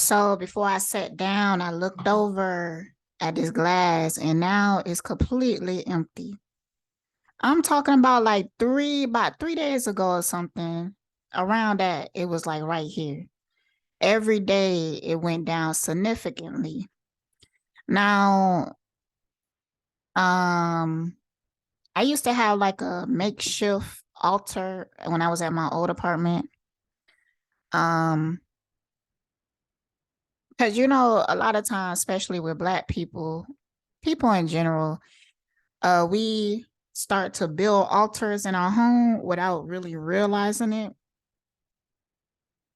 So before I sat down, I looked over at this glass and now it's completely empty. I'm talking about like about 3 days ago or something. Around that, it was like right here. Every day it went down significantly. Now, um, I used to have like a makeshift altar when I was at my old apartment. Um, because a lot of times, especially with Black people, people in general, we start to build altars in our home without really realizing it.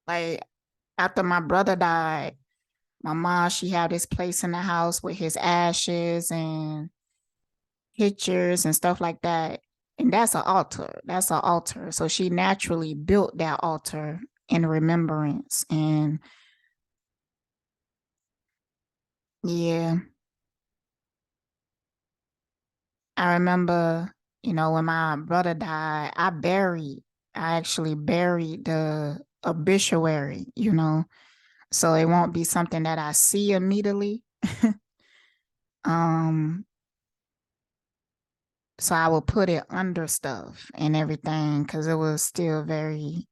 Like after my brother died, my mom, she had this place in the house with his ashes and pictures and stuff like that. And that's an altar. That's an altar. So she naturally built that altar in remembrance. And yeah, I remember, when my brother died, I actually buried the obituary. So it won't be something that I see immediately. Um, so I will put it under stuff and everything because it was still very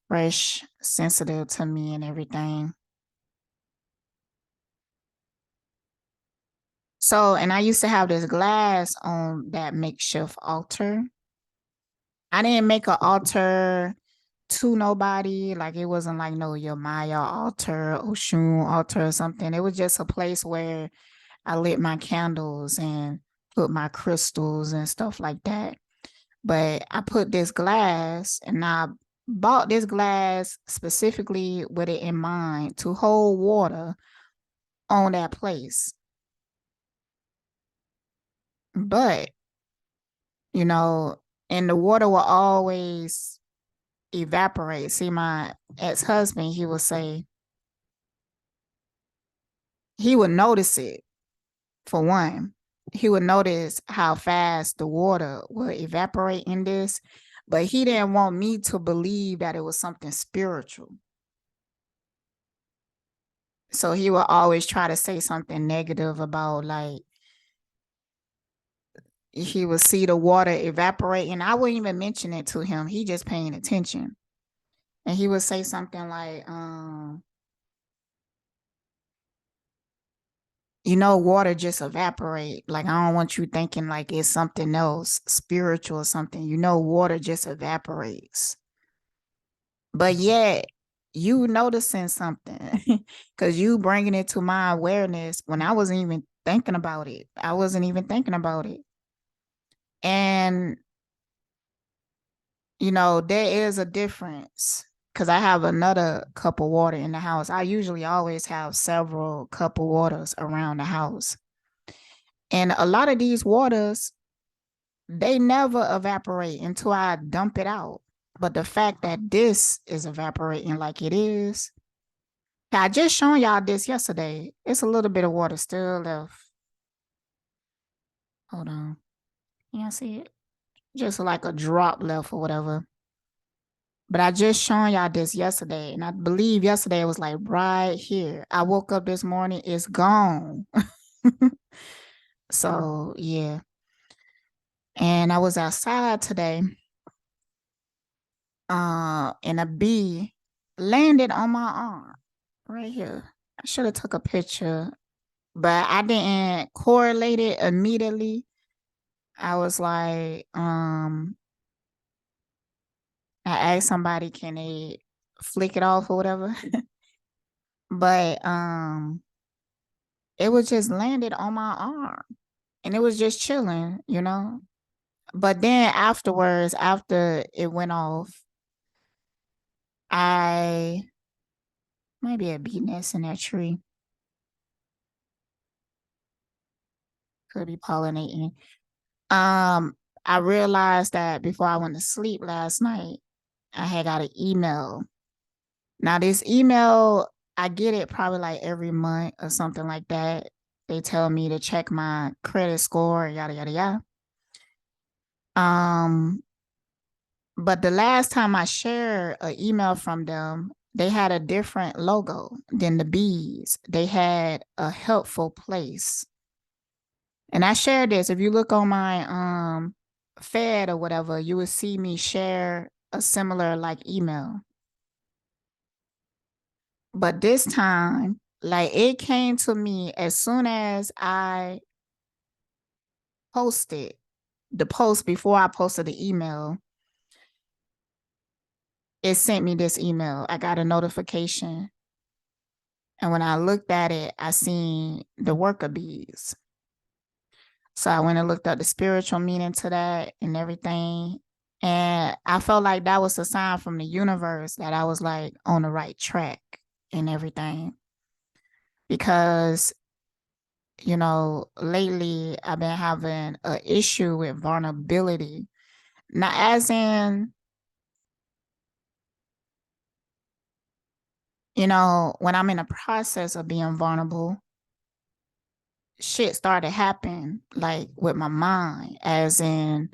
fresh, sensitive to me and everything. So, and I used to have this glass on that makeshift altar. I didn't make an altar to nobody. Like it wasn't like no Yamaya altar, Oshun altar or something. It was just a place where I lit my candles and put my crystals and stuff like that. But I put this glass and I bought this glass specifically with it in mind to hold water on that place. But, you know, and the water will always evaporate. See, my ex-husband, he would say he would notice it for one. He would notice how fast the water would evaporate in this, but he didn't want me to believe that it was something spiritual. So he would always try to say something negative about like he would see the water evaporate, and I wouldn't even mention it to him. He just paying attention. And he would say something like, water just evaporate. Like, I don't want you thinking like it's something else, spiritual or something. Water just evaporates. But yet, you noticing something because you bringing it to my awareness when I wasn't even thinking about it. I wasn't even thinking about it. And, there is a difference because I have another cup of water in the house. I usually always have several cup of waters around the house. And a lot of these waters, they never evaporate until I dump it out. But the fact that this is evaporating like it is, I just shown y'all this yesterday. It's a little bit of water still left. Hold on. You see it? Just like a drop left or whatever. But I just shown y'all this yesterday. And I believe yesterday it was like right here. I woke up this morning, it's gone. So yeah. And I was outside today. And a bee landed on my arm right here. I should have took a picture, but I didn't correlate it immediately. I was like, I asked somebody, can they flick it off or whatever? But it was just landed on my arm and it was just chilling. But then afterwards, after it went off, I might be a bee nest in that tree. Could be pollinating. Um, I realized that before I went to sleep last night, I had got an email. Now, this email, I get it probably like every month or something like that. They tell me to check my credit score, yada yada yada. Um, but the last time I shared an email from them, they had a different logo than the bees. They had a helpful place. And I shared this. If you look on my fed or whatever, you would see me share a similar like email. But this time, like it came to me as soon as I posted the post before I posted the email, it sent me this email. I got a notification. And when I looked at it, I seen the worker bees. So I went and looked up the spiritual meaning to that and everything. And I felt like that was a sign from the universe that I was like on the right track and everything. Because, lately I've been having an issue with vulnerability. Not as in, when I'm in the process of being vulnerable, shit started happening like with my mind, as in,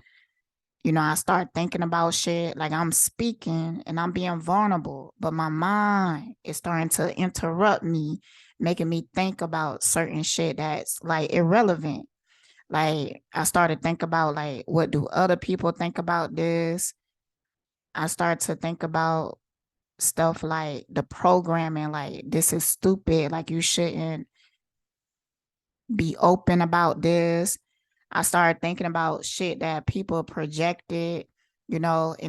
I start thinking about shit like I'm speaking and I'm being vulnerable, but my mind is starting to interrupt me, making me think about certain shit that's like irrelevant. Like I started think about like, what do other people think about this? I start to think about stuff like the programming, like this is stupid, like you shouldn't be open about this. I started thinking about shit that people projected, in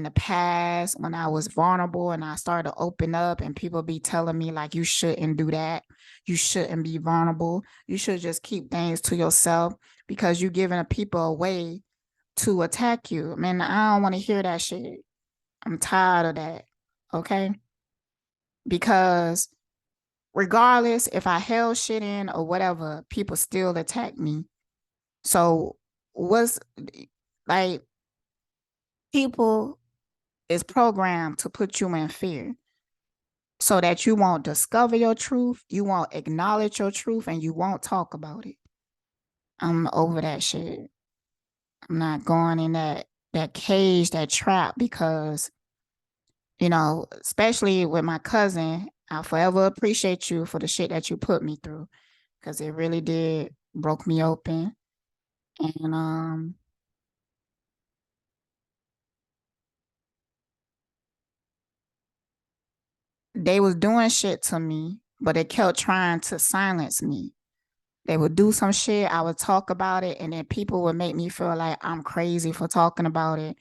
the past when I was vulnerable and I started to open up and people be telling me like you shouldn't do that. You shouldn't be vulnerable. You should just keep things to yourself because you're giving a people a way to attack you. Man, I don't want to hear that shit. I'm tired of that. Okay? Because regardless if I held shit in or whatever, people still attack me. So what's like people is programmed to put you in fear so that you won't discover your truth, you won't acknowledge your truth, and you won't talk about it. I'm over that shit. I'm not going in that cage, that trap, because especially with my cousin, I'll forever appreciate you for the shit that you put me through because it really did broke me open. And they was doing shit to me, but they kept trying to silence me. They would do some shit, I would talk about it, and then people would make me feel like I'm crazy for talking about it,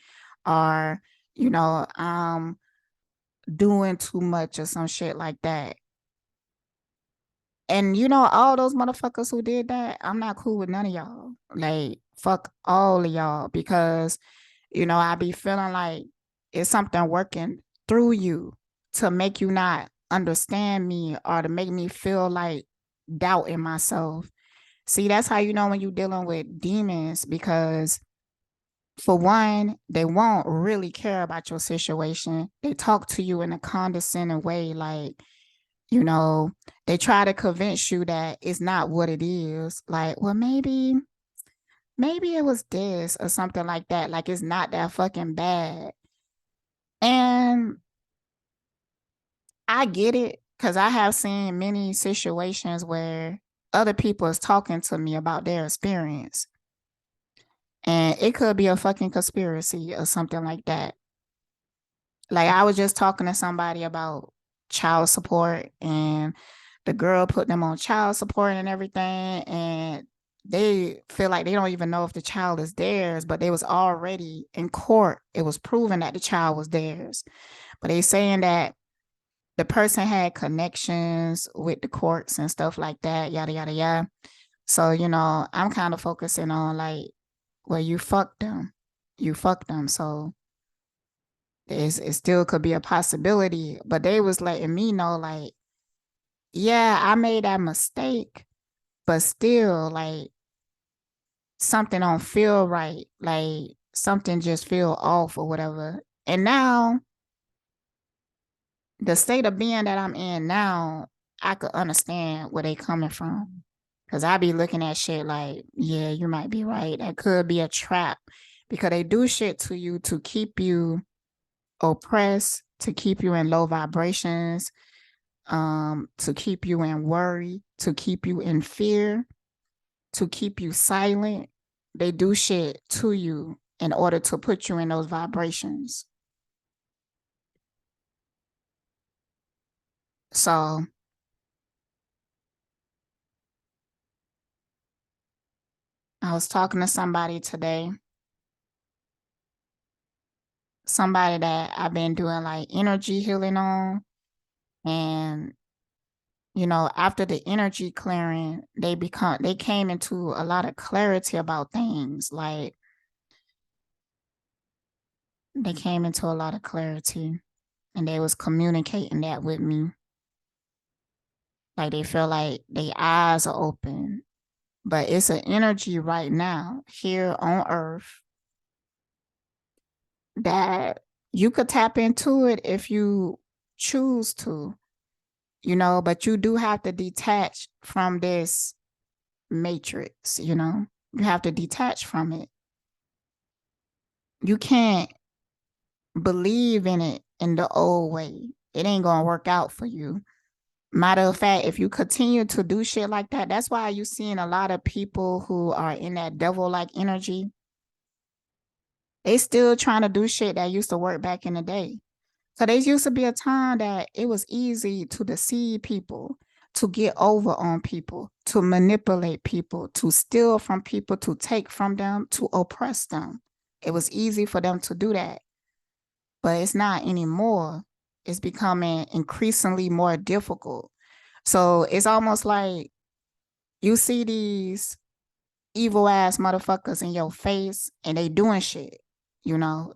or I'm doing too much or some shit like that. And all those motherfuckers who did that, I'm not cool with none of y'all. Like, fuck all of y'all because, I be feeling like it's something working through you to make you not understand me or to make me feel like doubt in myself. See, that's how you know when you're dealing with demons because for one, they won't really care about your situation. They talk to you in a condescending way, like, you know, they try to convince you that it's not what it is. Like, well, maybe it was this or something like that. Like, it's not that fucking bad. And I get it because I have seen many situations where other people is talking to me about their experience. And it could be a fucking conspiracy or something like that. Like I was just talking to somebody about child support and the girl put them on child support and everything and they feel like they don't even know if the child is theirs, but they was already in court. It was proven that the child was theirs. But they saying that the person had connections with the courts and stuff like that, yada yada yada. So, I'm kind of focusing on like, well, you fucked them. You fucked them. So it still could be a possibility, but they was letting me know like, yeah, I made that mistake, but still like something don't feel right, like something just feel off or whatever. And now the state of being that I'm in now, I could understand where they coming from. Cause I be looking at shit like, yeah, you might be right. That could be a trap because they do shit to you to keep you oppress, to keep you in low vibrations, to keep you in worry, to keep you in fear, to keep you silent. They do shit to you in order to put you in those vibrations. So I was talking to somebody today, somebody that I've been doing like energy healing on. And, after the energy clearing, they came into a lot of clarity about things. Like they came into a lot of clarity and they was communicating that with me. Like they feel like their eyes are open. But it's an energy right now here on earth that you could tap into it if you choose to, but you do have to detach from this matrix. You have to detach from it. You can't believe in it in the old way. It ain't gonna work out for you. Matter of fact, if you continue to do shit like that, that's why you're seeing a lot of people who are in that devil-like energy. They still trying to do shit that used to work back in the day. So there used to be a time that it was easy to deceive people, to get over on people, to manipulate people, to steal from people, to take from them, to oppress them. It was easy for them to do that, but it's not anymore. It's becoming increasingly more difficult. So it's almost like you see these evil ass motherfuckers in your face and they doing shit.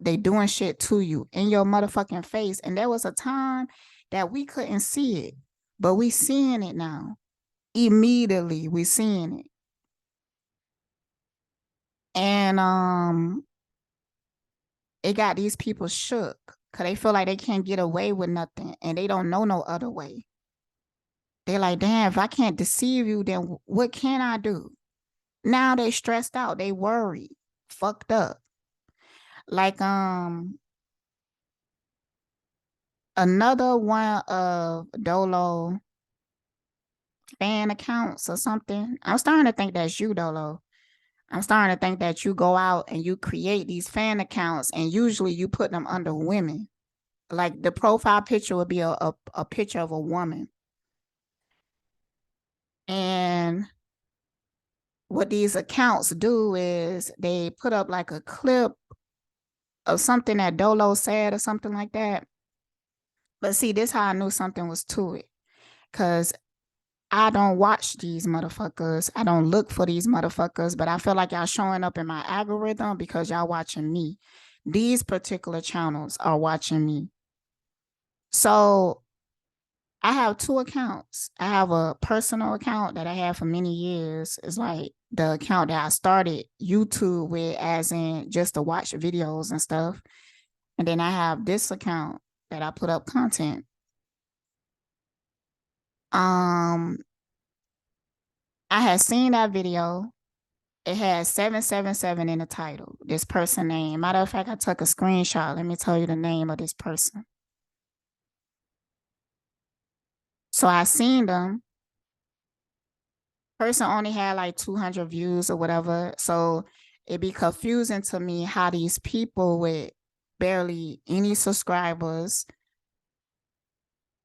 They doing shit to you in your motherfucking face. And there was a time that we couldn't see it, but we seeing it now. Immediately we seeing it. And it got these people shook because they feel like they can't get away with nothing and they don't know no other way. They're like, damn, if I can't deceive you, then what can I do? Now they stressed out, they worried, fucked up. Like another one of Dolo fan accounts or something. I'm starting to think that's you, Dolo. I'm starting to think that you go out and you create these fan accounts and usually you put them under women. Like the profile picture would be a picture of a woman. And what these accounts do is they put up like a clip of something that Dolo said or something like that. But see, this how I knew something was to it. Cause I don't watch these motherfuckers. I don't look for these motherfuckers, but I feel like y'all showing up in my algorithm because y'all watching me. These particular channels are watching me. So I have two accounts. I have a personal account that I had for many years. It's like the account that I started YouTube with, as in just to watch videos and stuff. And then I have this account that I put up content. I had seen that video. It had 777 in the title, this person name. Matter of fact, I took a screenshot. Let me tell you the name of this person. So I seen them. Person only had like 200 views or whatever. So it'd be confusing to me how these people with barely any subscribers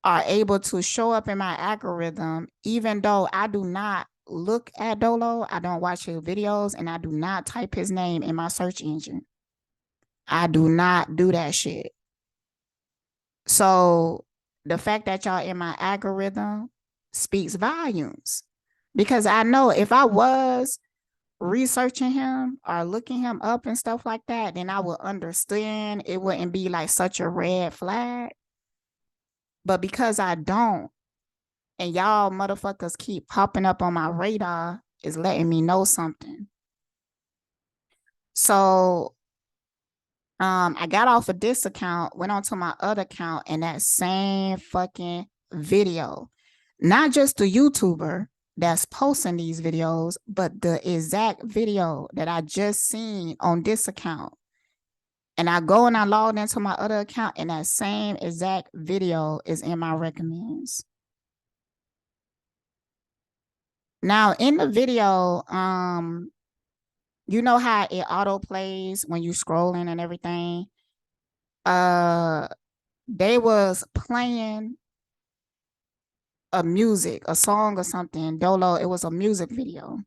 are able to show up in my algorithm, even though I do not look at Dolo, I don't watch his videos, and I do not type his name in my search engine. I do not do that shit. So the fact that y'all in my algorithm speaks volumes, because I know if I was researching him or looking him up and stuff like that, then I would understand. It wouldn't be like such a red flag. But because I don't, and y'all motherfuckers keep popping up on my radar, is letting me know something. So I got off of this account, went on to my other account, and that same fucking video, not just the YouTuber that's posting these videos, but the exact video that I just seen on this account And I go and I logged into my other account, and that same exact video is in my recommends. Now in the video, you know how it auto plays when you scrolling and everything. They was playing a song or something. Dolo, it was a music video.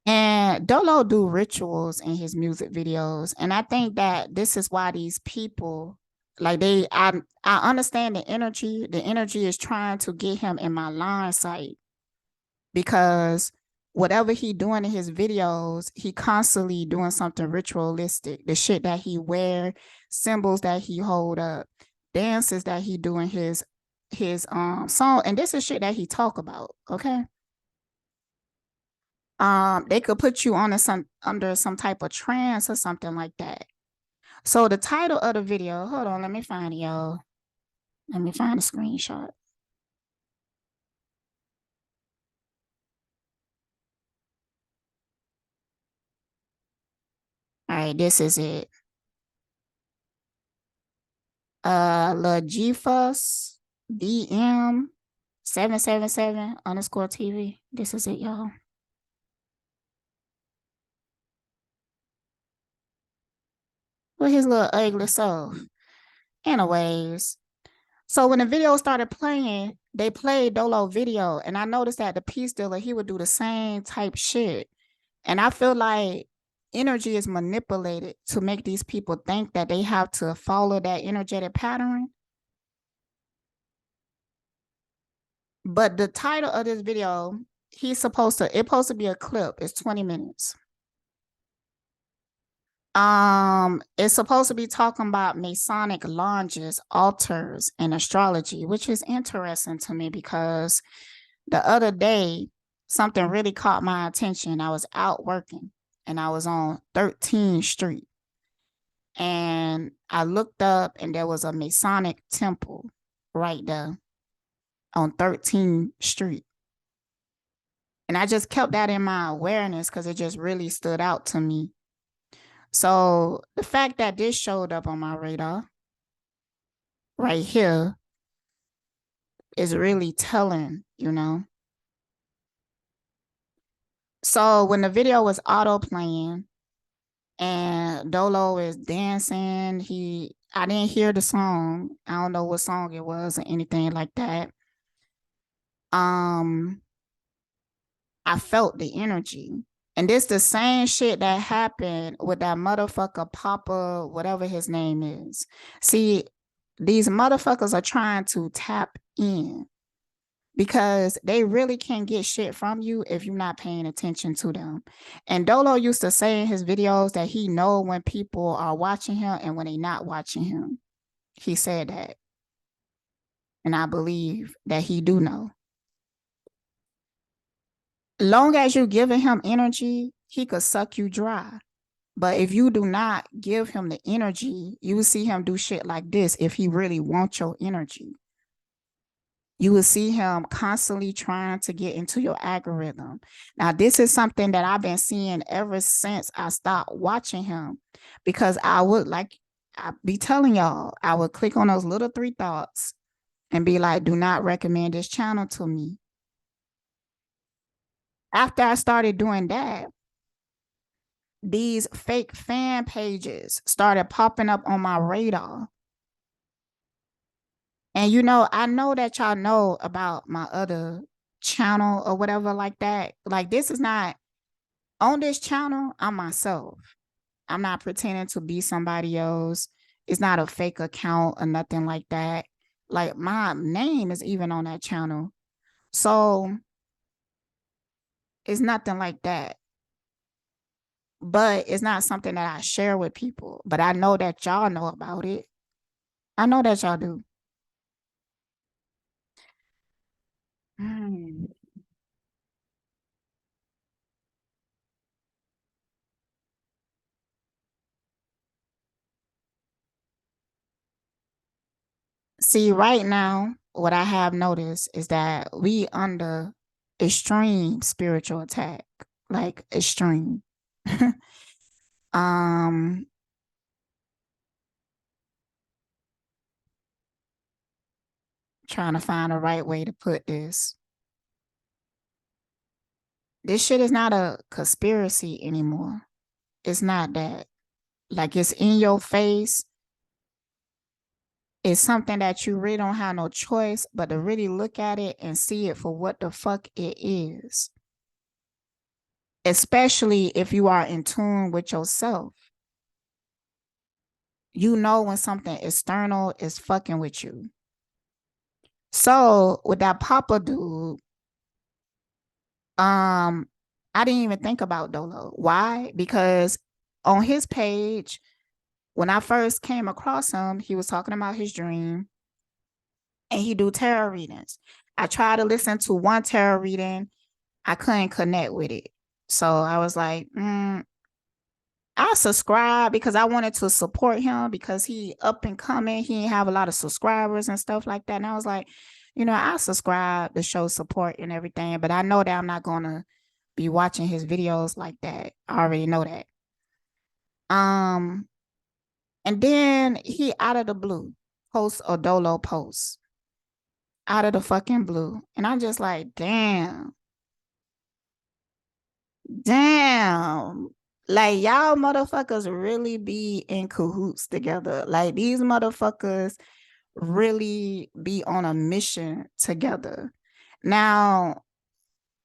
And Dolo do rituals in his music videos. And I think that this is why these people, like I understand the energy. The energy is trying to get him in my line sight, because whatever he doing in his videos, he constantly doing something ritualistic. The shit that he wear, symbols that he hold up, dances that he doing his song, and this is shit that he talk about. Okay. They could put you on under some type of trance or something like that. So the title of the video, hold on, let me find it, y'all. Let me find a screenshot. All right, this is it. Lagifus DM 777 underscore TV. This is it, y'all. With his little ugly self. Anyways, so when the video started playing, they played Dolo video, and I noticed that the peace dealer, he would do the same type shit. And I feel like energy is manipulated to make these people think that they have to follow that energetic pattern. But the title of this video, it's supposed to be a clip. It's 20 minutes. It's supposed to be talking about Masonic lodges, altars, and astrology, which is interesting to me because the other day something really caught my attention. I was out working and I was on 13th Street, and I looked up and there was a Masonic temple right there on 13th Street. And I just kept that in my awareness because it just really stood out to me. So the fact that this showed up on my radar right here is really telling, you know. So when the video was auto playing and Dolo is dancing, I didn't hear the song. I don't know what song it was or anything like that. I felt the energy. And this the same shit that happened with that motherfucker Papa, whatever his name is. See, these motherfuckers are trying to tap in because they really can't get shit from you if you're not paying attention to them. And Dolo used to say in his videos that he know when people are watching him and when they not watching him. He said that. And I believe that he do know. Long as you're giving him energy, he could suck you dry. But if you do not give him the energy, you will see him do shit like this if he really wants your energy. You will see him constantly trying to get into your algorithm. Now, this is something that I've been seeing ever since I stopped watching him, because I be telling y'all, I would click on those little three dots and be like, do not recommend this channel to me. After I started doing that, these fake fan pages started popping up on my radar. And you know, I know that y'all know about my other channel or whatever like that. Like, this is not on this channel, I'm myself. I'm not pretending to be somebody else. It's not a fake account or nothing like that. Like, my name is even on that channel. So it's nothing like that. But it's not something that I share with people. But I know that y'all know about it. I know that y'all do. Hmm. See, right now, what I have noticed is that we under extreme spiritual attack, like extreme. um, Trying to find the right way to put this. This shit is not a conspiracy anymore. It's not that. Like it's in your face. It's something that you really don't have no choice but to really look at it and see it for what the fuck it is. Especially if you are in tune with yourself. You know when something external is fucking with you. So with that Papa dude, I didn't even think about Dolo. Why? Because on his page, when I first came across him, he was talking about his dream and he do tarot readings. I tried to listen to one tarot reading. I couldn't connect with it. So I was like, I subscribe because I wanted to support him because he up and coming. He didn't have a lot of subscribers and stuff like that. And I was like, I subscribe to show support and everything, but I know that I'm not gonna be watching his videos like that. I already know that. And then he out of the blue posts a Dolo post out of the fucking blue. And I'm just like, damn. Like y'all motherfuckers really be in cahoots together. Like these motherfuckers really be on a mission together. Now,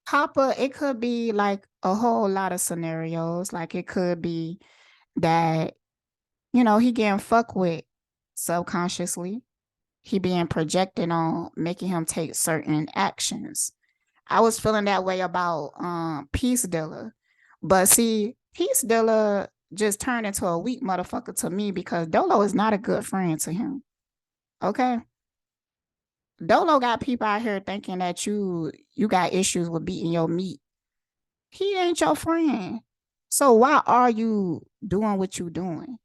Papa, it could be like a whole lot of scenarios. Like it could be that, he getting fucked with subconsciously. He being projected on, making him take certain actions. I was feeling that way about Peace Dilla. But see, Peace Dilla just turned into a weak motherfucker to me because Dolo is not a good friend to him. Okay? Dolo got people out here thinking that you got issues with beating your meat. He ain't your friend. So why are you doing what you doing?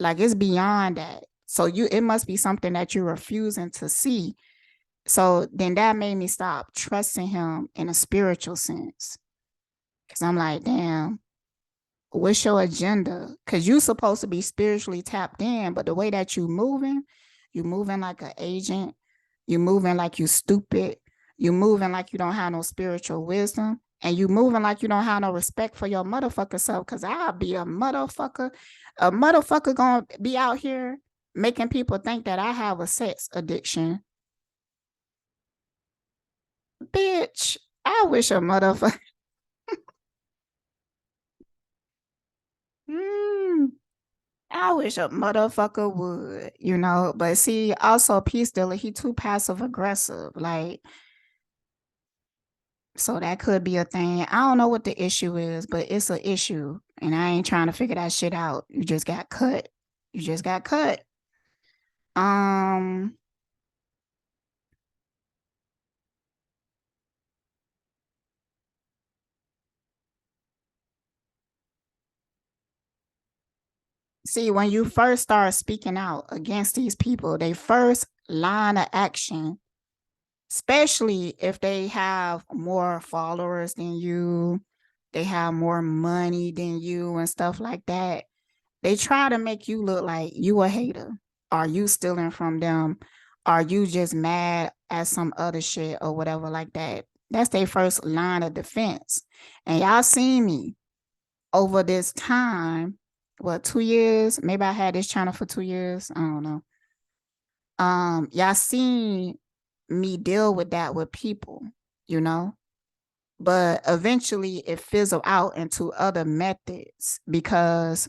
Like it's beyond that. So it must be something that you're refusing to see. So then that made me stop trusting him in a spiritual sense. Cause I'm like, damn, what's your agenda? Cause you supposed to be spiritually tapped in, but the way that you moving like an agent, you moving like you stupid, you moving like you don't have no spiritual wisdom, and you moving like you don't have no respect for your motherfucker self. Cause I'll be a motherfucker gonna be out here making people think that I have a sex addiction. Bitch, I wish a motherfucker. Mm, I wish a motherfucker would. But see, also Peace Dealer, he too passive aggressive. Like, so that could be a thing. I don't know what the issue is, but it's an issue. And I ain't trying to figure that shit out. You just got cut. You just got cut. Um, See, when you first start speaking out against these people, they first line of action, especially if they have more followers than you, they have more money than you and stuff like that. They try to make you look like you a hater. Are you stealing from them? Are you just mad at some other shit or whatever like that? That's their first line of defense. And y'all seen me over this time, what, 2 years? Maybe I had this channel for 2 years. I don't know. Y'all seen me deal with that with people, you know? But eventually it fizzled out into other methods because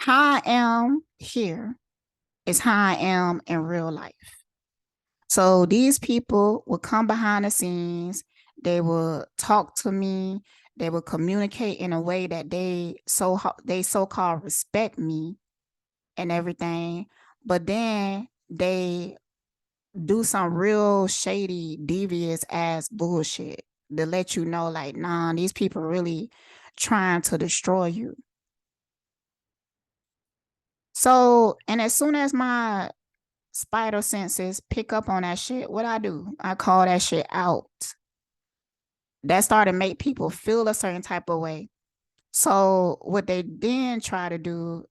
how I am here is how I am in real life. So these people will come behind the scenes, they will talk to me, they will communicate in a way that they so-called respect me and everything, but then they do some real shady, devious ass bullshit to let you know, like, nah, these people really trying to destroy you. So, and as soon as my spider senses pick up on that shit, what I do? I call that shit out. That started to make people feel a certain type of way. So what they then try to do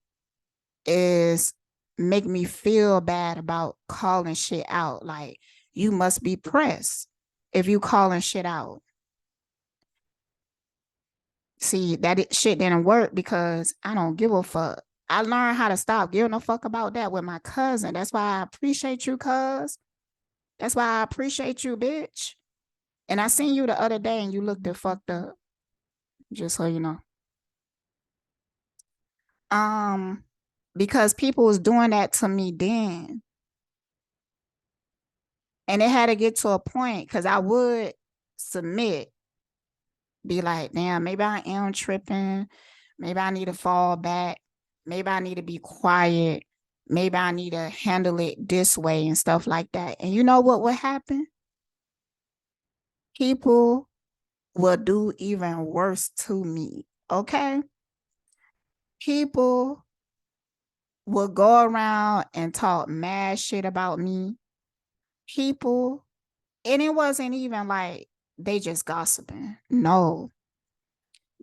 is make me feel bad about calling shit out. Like, you must be pressed if you calling shit out. See, shit didn't work because I don't give a fuck. I learned how to stop giving a fuck about that with my cousin. That's why I appreciate you, cuz. That's why I appreciate you, bitch. And I seen you the other day and you looked it fucked up. Just so you know. Um, because people was doing that to me then. And it had to get to a point because I would submit, be like, damn, maybe I am tripping. Maybe I need to fall back. Maybe I need to be quiet. Maybe I need to handle it this way and stuff like that. And you know what would happen? People will do even worse to me. Okay? People will go around and talk mad shit about me. People, and it wasn't even like they just gossiping. No,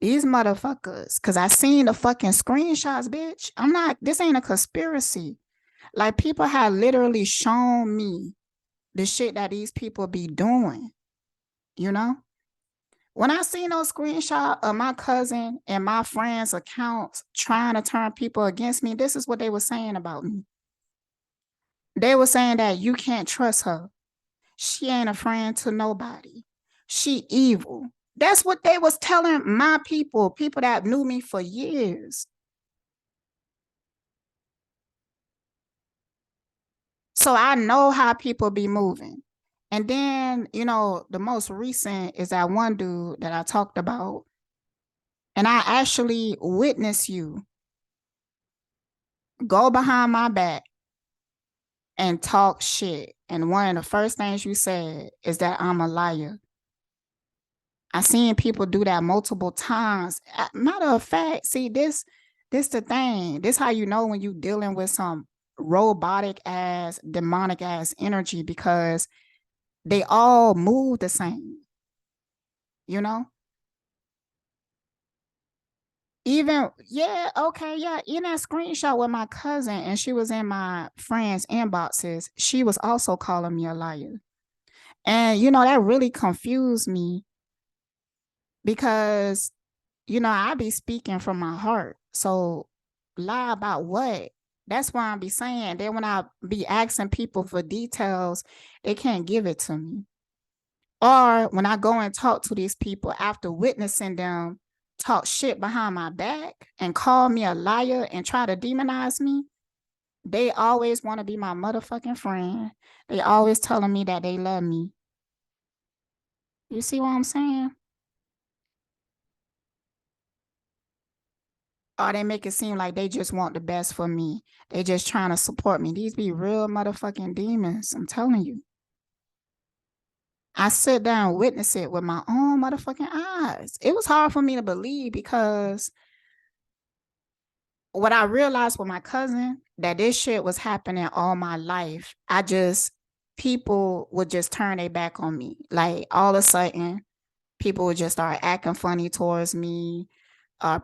these motherfuckers, because I seen the fucking screenshots, bitch. I'm not, this ain't a conspiracy. Like, people have literally shown me the shit that these people be doing, you know? When I seen those screenshots of my cousin and my friends' accounts trying to turn people against me, this is what they were saying about me. They were saying that you can't trust her. She ain't a friend to nobody. She evil. That's what they was telling my people that knew me for years. So I know how people be moving. And then, you know, the most recent is that one dude that I talked about. And I actually witnessed you go behind my back and talk shit. And one of the first things you said is that I'm a liar. I seen people do that multiple times. Matter of fact, see this the thing. This how you know when you dealing with some robotic ass, demonic ass energy because they all move the same. You know? Even yeah, okay, yeah. In that screenshot with my cousin, and she was in my friends' inboxes, she was also calling me a liar. And you know, that really confused me because you know, I be speaking from my heart. So lie about what? That's why I be saying. Then when I be asking people for details, they can't give it to me. Or when I go and talk to these people after witnessing them talk shit behind my back and call me a liar and try to demonize me, they always want to be my motherfucking friend. They always telling me that they love me. You see what I'm saying? Or they make it seem like they just want the best for me. They just trying to support me. These be real motherfucking demons. I'm telling you. I sit down and witness it with my own motherfucking eyes. It was hard for me to believe because what I realized with my cousin, that this shit was happening all my life. People would just turn their back on me. Like all of a sudden, people would just start acting funny towards me.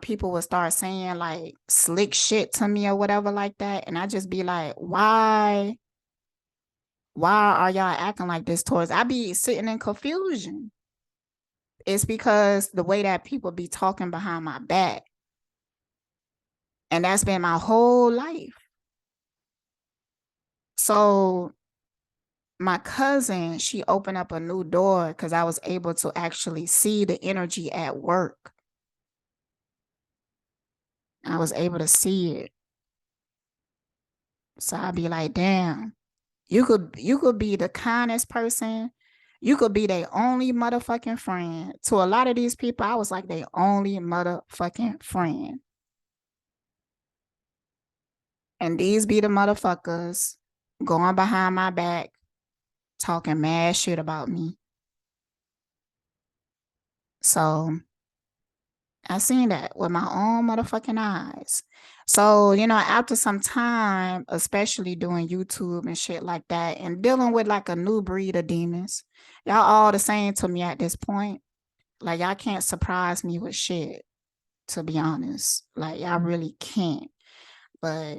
People would start saying like slick shit to me or whatever like that. And I just be like, why are y'all acting like this towards? I be sitting in confusion. It's because the way that people be talking behind my back. And that's been my whole life. So my cousin, she opened up a new door because I was able to actually see the energy at work. I was able to see it. So I'd be like, damn, you could be the kindest person. You could be their only motherfucking friend. To a lot of these people, I was like their only motherfucking friend. And these be the motherfuckers going behind my back, talking mad shit about me. So I seen that with my own motherfucking eyes. So, you know, after some time, especially doing YouTube and shit like that, and dealing with like a new breed of demons, y'all all the same to me at this point. Like, y'all can't surprise me with shit, to be honest. Like, y'all really can't. But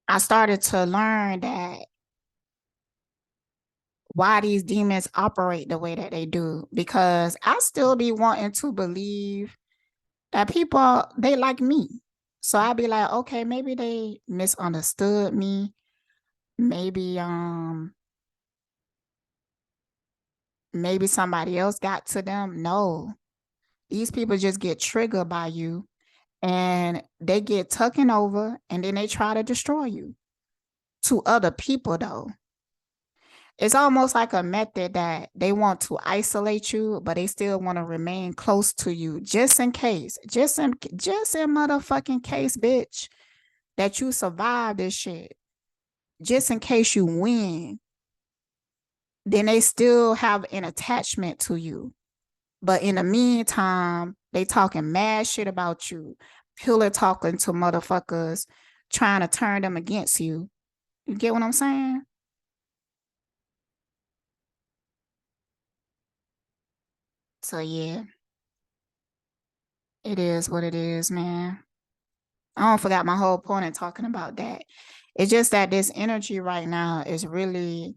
I started to learn that why these demons operate the way that they do, because I still be wanting to believe that people, they like me. So I'd be like, okay, maybe they misunderstood me. Maybe maybe somebody else got to them. No. These people just get triggered by you and they get taken over and then they try to destroy you. To other people though, it's almost like a method that they want to isolate you, but they still want to remain close to you just in case, just in motherfucking case, bitch, that you survive this shit. Just in case you win, then they still have an attachment to you. But in the meantime, they talking mad shit about you, pillar talking to motherfuckers, trying to turn them against you. You get what I'm saying? So yeah, it is what it is, man. I don't forgot my whole point in talking about that. It's just that this energy right now is really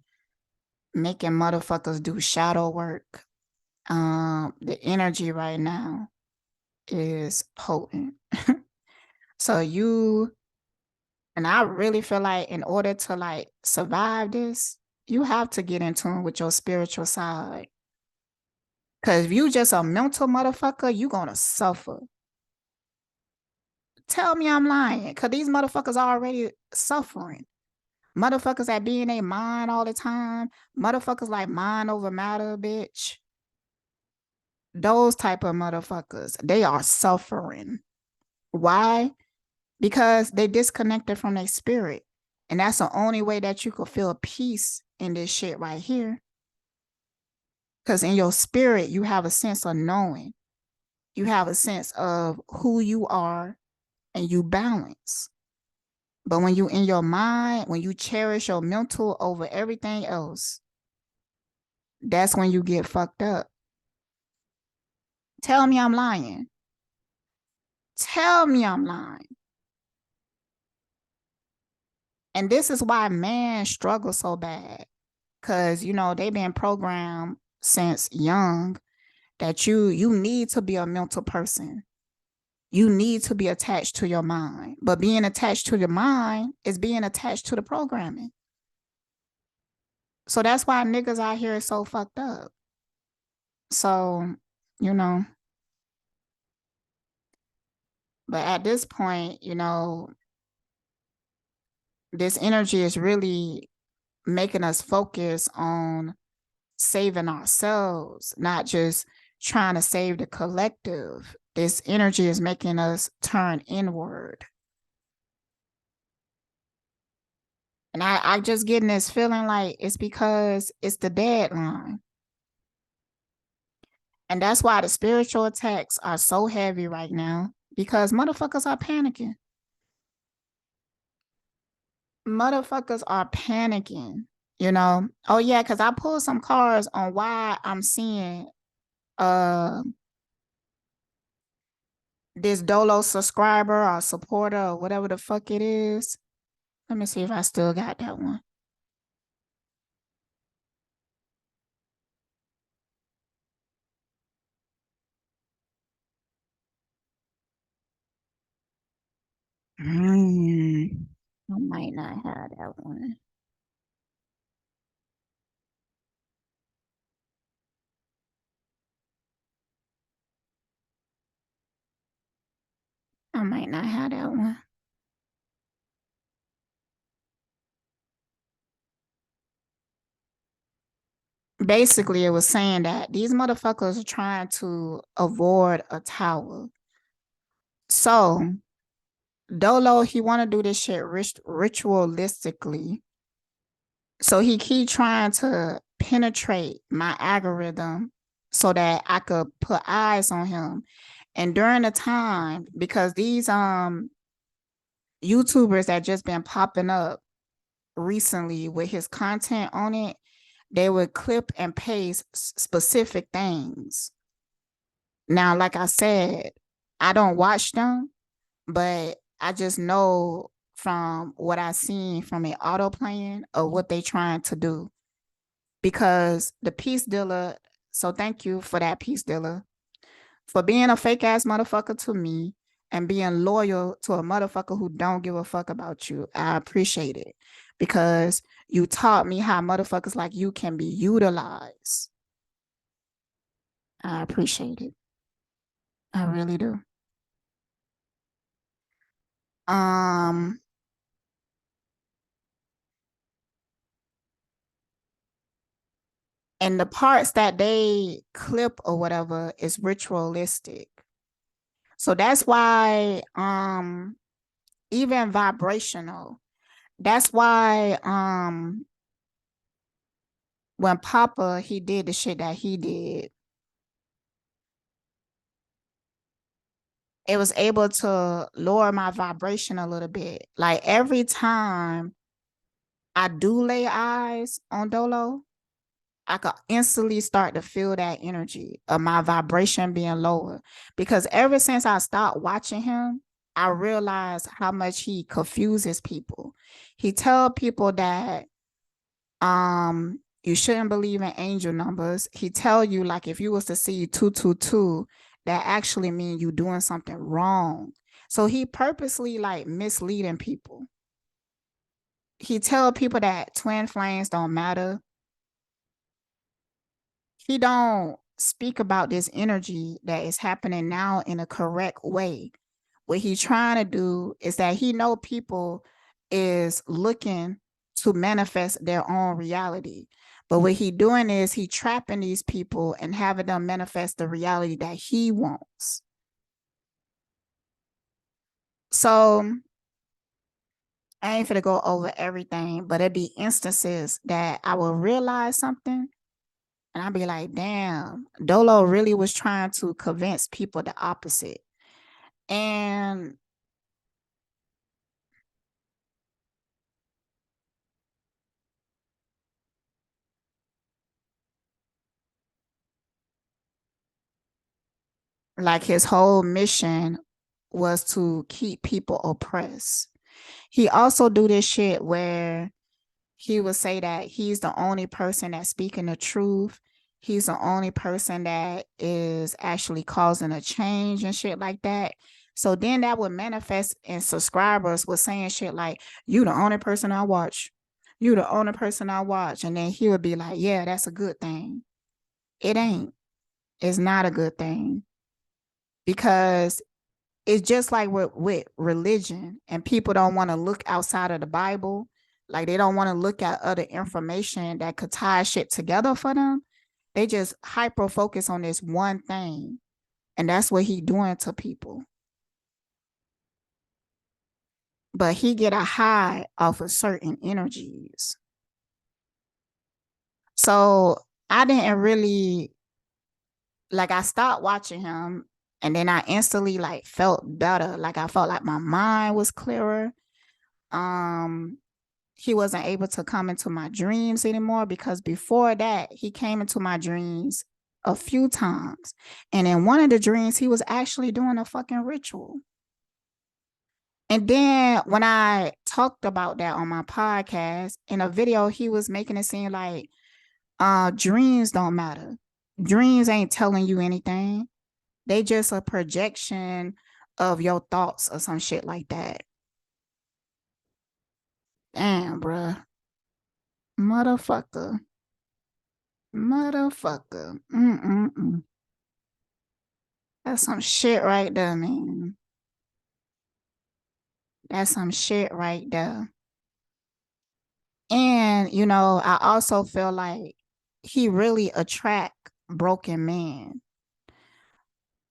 making motherfuckers do shadow work. The energy right now is potent. So you and I really feel like in order to like survive this, you have to get in tune with your spiritual side. Cause if you just a mental motherfucker, you gonna suffer. Tell me I'm lying. Cause these motherfuckers are already suffering. Motherfuckers that be in their mind all the time. Motherfuckers like mind over matter, bitch. Those type of motherfuckers, they are suffering. Why? Because they disconnected from their spirit. And that's the only way that you could feel peace in this shit right here. Because in your spirit, you have a sense of knowing. You have a sense of who you are and you balance. But when you in your mind, when you cherish your mental over everything else, that's when you get fucked up. Tell me I'm lying. Tell me I'm lying. And this is why man struggles so bad. Cause you know, they've been programmed since young that you need to be a mental person. You need to be attached to your mind. But being attached to your mind is being attached to the programming. So that's why niggas out here is so fucked up. So, you know, but at this point, you know, this energy is really making us focus on saving ourselves, not just trying to save the collective. This energy is making us turn inward. And I just getting this feeling like it's because it's the deadline. And that's why the spiritual attacks are so heavy right now because motherfuckers are panicking. Motherfuckers are panicking, you know? Oh, yeah, because I pulled some cards on why I'm seeing uh this Dolo subscriber or supporter or whatever the fuck it is. Let me see if I still got that one. Mm, I might not have that one. I might not have that one. Basically, it was saying that these motherfuckers are trying to avoid a tower. So Dolo, he want to do this shit ritualistically. So he keep trying to penetrate my algorithm so that I could put eyes on him. And during the time, because these YouTubers that just been popping up recently with his content on it, they would clip and paste specific things. Now, like I said, I don't watch them, but I just know from what I seen from an auto playing of what they trying to do. Because the peace dealer, so thank you for that, peace dealer, for being a fake ass motherfucker to me and being loyal to a motherfucker who don't give a fuck about you. I appreciate it because you taught me how motherfuckers like you can be utilized. I appreciate it. I really do. Um, and the parts that they clip or whatever is ritualistic. So that's why even vibrational. That's why when Papa he did the shit that he did, it was able to lower my vibration a little bit. Like every time I do lay eyes on Dolo, I could instantly start to feel that energy of my vibration being lower. Because ever since I stopped watching him, I realized how much he confuses people. He tell people that you shouldn't believe in angel numbers. He tell you like if you was to see 222, that actually mean you doing something wrong. So he purposely like misleading people. He tell people that twin flames don't matter. He don't speak about this energy that is happening now in a correct way. What he's trying to do is that he know people is looking to manifest their own reality. But what he doing is he trapping these people and having them manifest the reality that he wants. So I ain't finna go over everything, but it'd be instances that I will realize something and I'd be like, damn, Dolo really was trying to convince people the opposite. And like his whole mission was to keep people oppressed. He also do this shit where he would say that he's the only person that's speaking the truth. He's the only person that is actually causing a change and shit like that. So then that would manifest in subscribers with saying shit like, you the only person I watch. You the only person I watch. And then he would be like, yeah, that's a good thing. It ain't. It's not a good thing. Because it's just like with religion and people don't want to look outside of the Bible. Like they don't want to look at other information that could tie shit together for them. They just hyper focus on this one thing. And that's what he doing to people. But he get a high off of certain energies. So I didn't really like I stopped watching him and then I instantly like felt better. Like I felt like my mind was clearer. Um he wasn't able to come into my dreams anymore because before that he came into my dreams a few times. And in one of the dreams, he was actually doing a fucking ritual. And then when I talked about that on my podcast, in a video, he was making it seem like dreams don't matter. Dreams ain't telling you anything. They just a projection of your thoughts or some shit like that. Damn, bruh. Motherfucker. Motherfucker. Mm-mm-mm. That's some shit right there, man. That's some shit right there. And, you know, I also feel like he really attract broken men.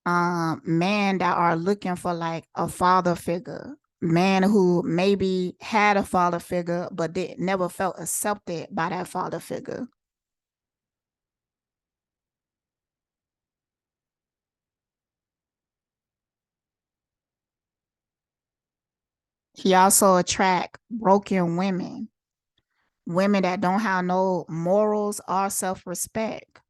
Men that are looking for like a father figure. Man who maybe had a father figure but did never felt accepted by that father figure. He also attract broken women, women that don't have no morals or self-respect,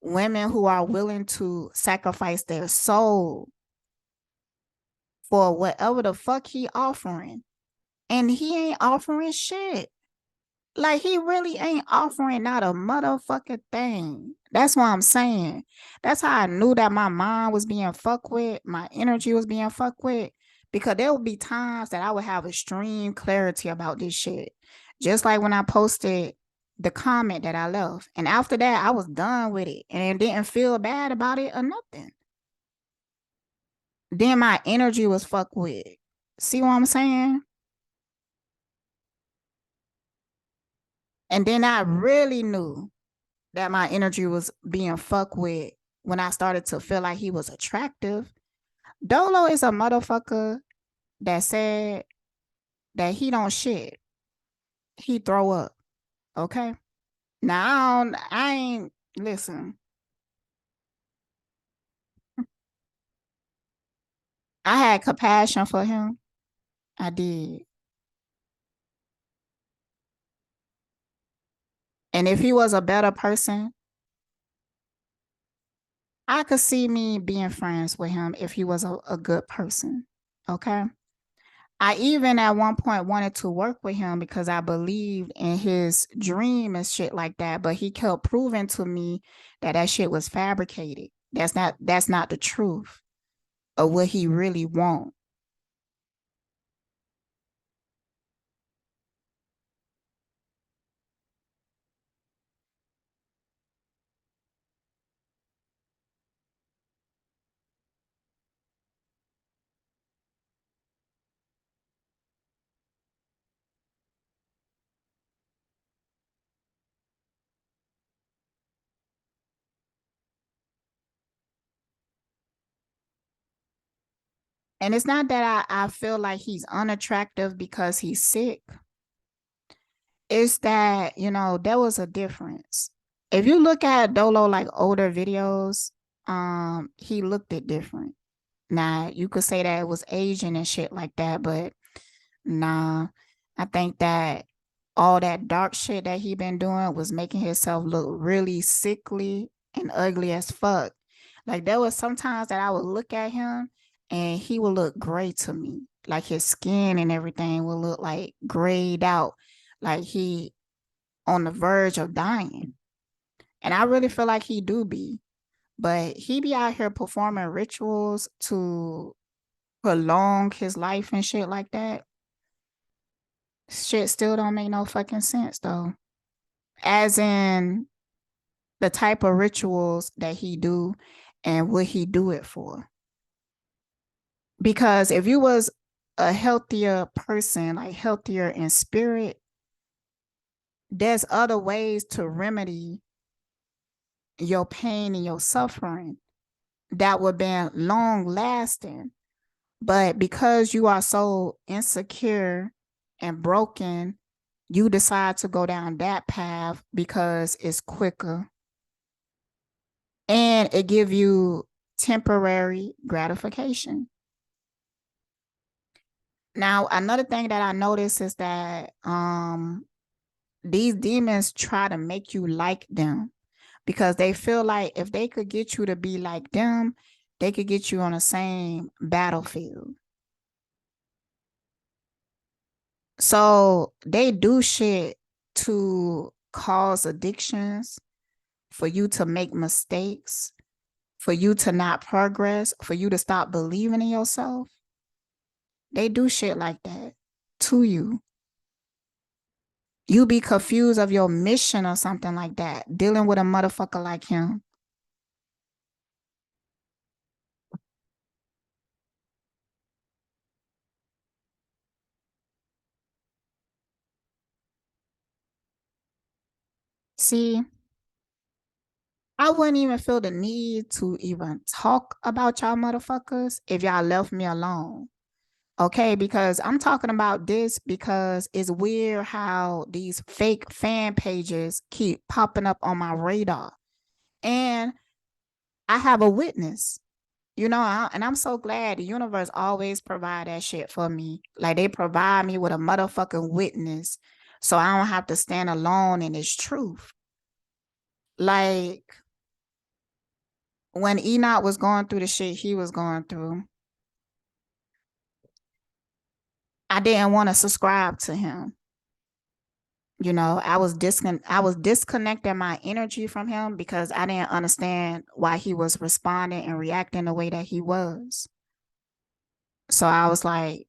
women who are willing to sacrifice their soul for whatever the fuck he offering. and he ain't offering shit. Like he really ain't offering not a motherfucking thing. That's what I'm saying. That's how I knew that my mind was being fucked with, my energy was being fucked with, because there would be times that I would have extreme clarity about this shit. Just like when I posted the comment that I left. And after that, I was done with it and didn't feel bad about it or nothing. Then my energy was fucked with. See what I'm saying? And then I really knew that my energy was being fucked with when I started to feel like he was attractive. Dolo is a motherfucker that said that he don't shit. He throw up. Okay. Now I ain't listen. I had compassion for him. I did. And if he was a better person, I could see me being friends with him if he was a good person. Okay. I even at one point wanted to work with him because I believed in his dream and shit like that, but he kept proving to me that that shit was fabricated. That's not the truth of what he really want. And it's not that I feel like he's unattractive because he's sick. It's that, there was a difference. If you look at Dolo like older videos, he looked it different. Now you could say that it was Asian and shit like that, but nah, I think that all that dark shit that he been doing was making himself look really sickly and ugly as fuck. Like there was sometimes that I would look at him and he would look gray to me. Like his skin and everything would look like grayed out, like he on the verge of dying. And I really feel like he do be, but he be out here performing rituals to prolong his life and shit like that. Shit still don't make no fucking sense though. As in the type of rituals that he do and what he do it for. Because if you was a healthier person, like healthier in spirit, there's other ways to remedy your pain and your suffering that would be long lasting. But because you are so insecure and broken, you decide to go down that path because it's quicker and it give you temporary gratification. Now, another thing that I noticed is that these demons try to make you like them because they feel like if they could get you to be like them, they could get you on the same battlefield. So they do shit to cause addictions, for you to make mistakes, for you to not progress, for you to stop believing in yourself. They do shit like that to you. You be confused of your mission or something like that, dealing with a motherfucker like him. See, I wouldn't even feel the need to even talk about y'all motherfuckers if y'all left me alone. Okay, because I'm talking about this because it's weird how these fake fan pages keep popping up on my radar. And I have a witness, and I'm so glad the universe always provide that shit for me. Like they provide me with a motherfucking witness so I don't have to stand alone in this truth. Like when Enoch was going through the shit he was going through, I didn't want to subscribe to him. You know, I was disconnecting my energy from him because I didn't understand why he was responding and reacting the way that he was. So I was like,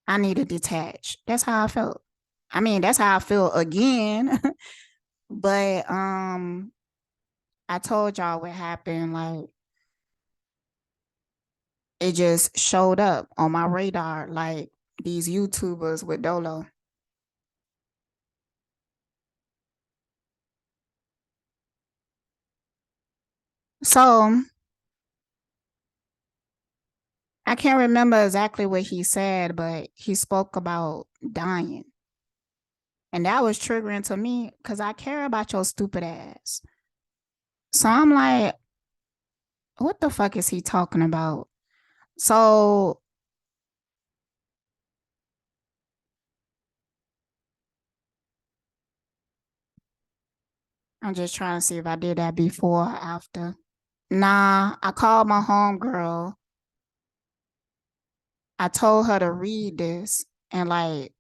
I need to detach. That's how I felt. I mean, that's how I feel again. But I told y'all what happened. Like it just showed up on my radar, like these YouTubers with Dolo. So I can't remember exactly what he said, but he spoke about dying. And that was triggering to me because I care about your stupid ass. So I'm like, what the fuck is he talking about? So I'm just trying to see if I did that before or after. Nah, I called my homegirl. I told her to read this and like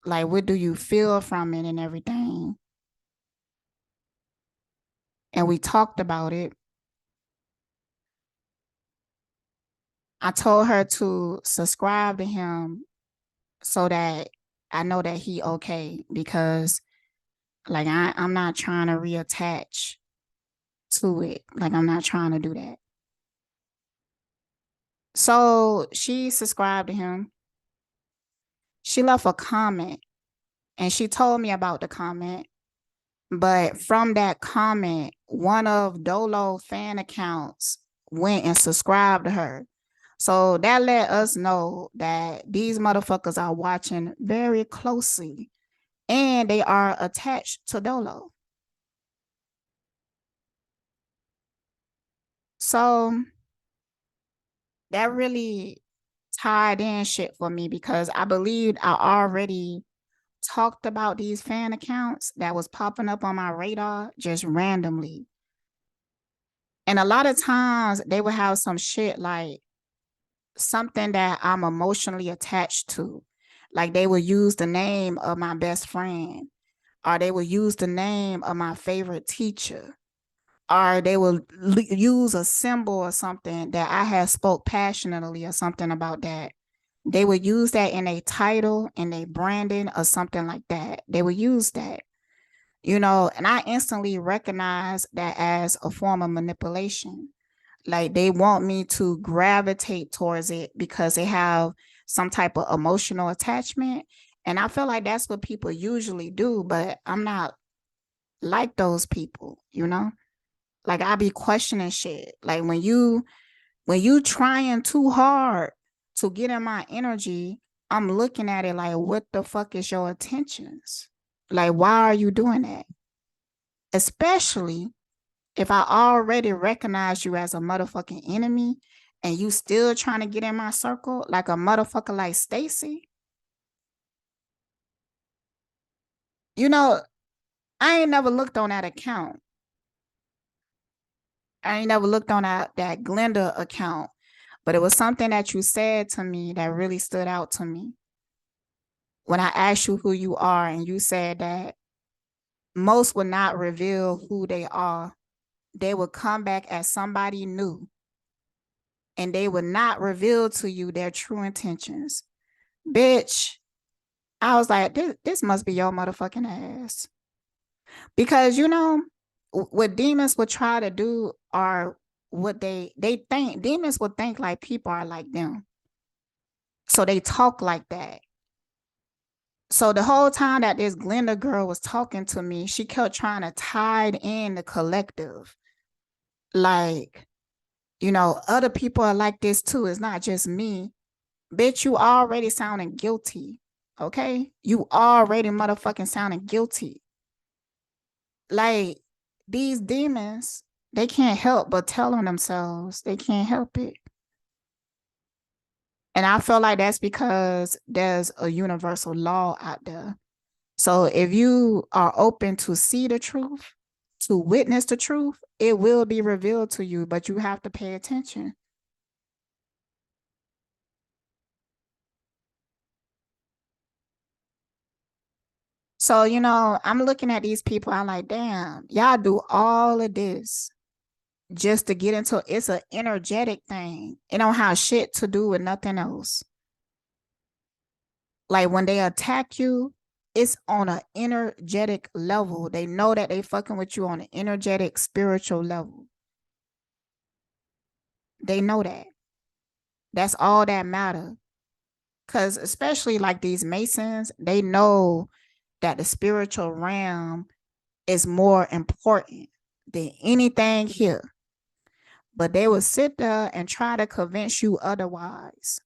what do you feel from it and everything. And we talked about it. I told her to subscribe to him so that I know that he okay because like I'm not trying to reattach to it. Like I'm not trying to do that. So she subscribed to him. She left a comment and she told me about the comment. But from that comment, one of Dolo fan accounts went and subscribed to her. So that let us know that these motherfuckers are watching very closely and they are attached to Dolo. So that really tied in shit for me because I believed I already talked about these fan accounts that was popping up on my radar just randomly. And a lot of times they would have some shit like something that I'm emotionally attached to. Like they will use the name of my best friend, or they will use the name of my favorite teacher, or they will use a symbol or something that I have spoke passionately or something about that. They would use that in a title, in a branding, or something like that. They would use that, you know, and I instantly recognize that as a form of manipulation. Like they want me to gravitate towards it because they have some type of emotional attachment. And I feel like that's what people usually do, but I'm not like those people, you know? Like I be questioning shit. Like when you trying too hard to get in my energy, I'm looking at it like, what the fuck is your intentions? Like, why are you doing that? Especially if I already recognize you as a motherfucking enemy and you still trying to get in my circle like a motherfucker like Stacy, you know, I ain't never looked on that account. I ain't never looked on that Glenda account, but it was something that you said to me that really stood out to me. When I asked you who you are and you said that most would not reveal who they are, they would come back as somebody new and they would not reveal to you their true intentions. Bitch, I was like, this must be your motherfucking ass. Because you know, what demons would try to do are what they think demons would think like people are like them. So they talk like that. So the whole time that this Glenda girl was talking to me, she kept trying to tie in the collective. Like, you know, other people are like this too. It's not just me. Bitch, you already sounding guilty. Okay? You already motherfucking sounding guilty. Like these demons, they can't help but tell on themselves. They can't help it. And I feel like that's because there's a universal law out there. So if you are open to see the truth, to witness the truth, it will be revealed to you, but you have to pay attention. So, I'm looking at these people, I'm like, damn, y'all do all of this just to get into it's an energetic thing. It don't have shit to do with nothing else. Like when they attack you, it's on an energetic level. They know that they fucking with you on an energetic, spiritual level. They know that. That's all that matter. Cause especially like these Masons, they know that the spiritual realm is more important than anything here. But they will sit there and try to convince you otherwise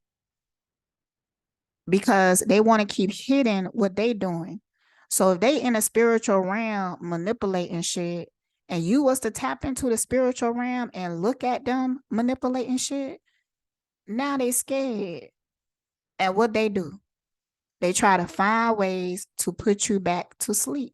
because they want to keep hidden what they doing. So if they in a spiritual realm manipulating shit and you was to tap into the spiritual realm and look at them manipulating shit, now they scared. And what they do? They try to find ways to put you back to sleep.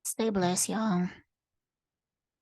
Stay blessed, y'all.